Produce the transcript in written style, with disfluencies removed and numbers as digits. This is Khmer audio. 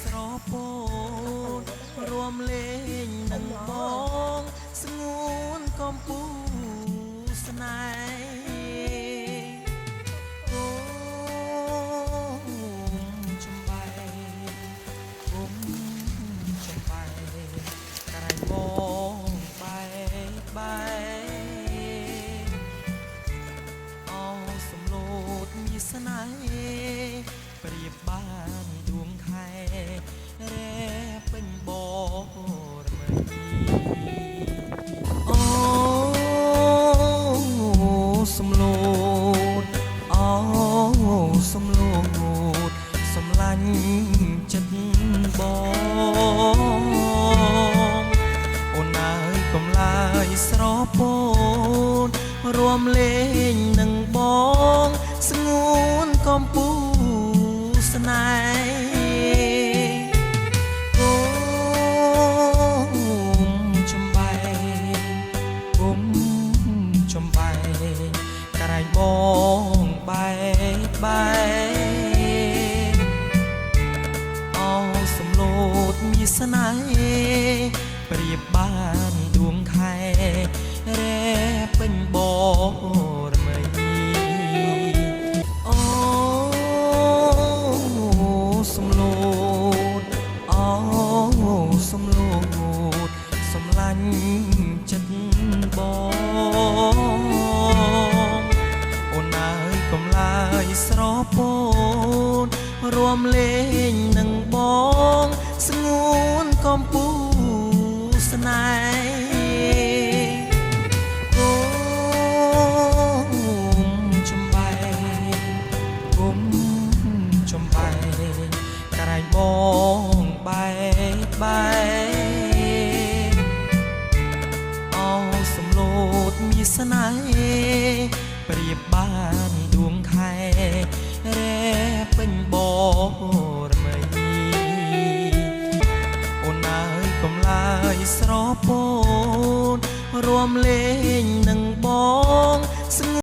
ស្រពោនរួមលេងនឹងបងស្ងួនកំពូស្នេហ៍អូចំបែគុំចំបែក្រៃបងបែបែអោសំឡូតមានស្នេហ៍ប្រៀបបានដួងខែរែពេញបរមីអូសំឡូតអូសំឡូតសំឡាញ់ចិត្តបងអូនអើយកំឡាយស្រពោនរួមលេងនឹងបងស្ងួនកំពូស្នេហ៍គុំចំបែគុំចំបែក្រែងបងបែបែអោសំឡូតមានស្នេហ៍ប្រៀបបានដួងខែរែពេញបរមីសំឡូតអូសំឡូតសំឡាញ់ចិត្តបងអូនអើយកំឡាយស្រពោនរួមលេងនឹងបងស្ងួនកំពូស្នេហ៍គុំចំបែគុំចំបែក្រែងបងបែបែអោសំឡូតមានស្នេហ៍ប្រៀបបានដួងខែរែពេញបរមីអូនអើយកំឡាយស្រពោនរួមលេងនឹងបង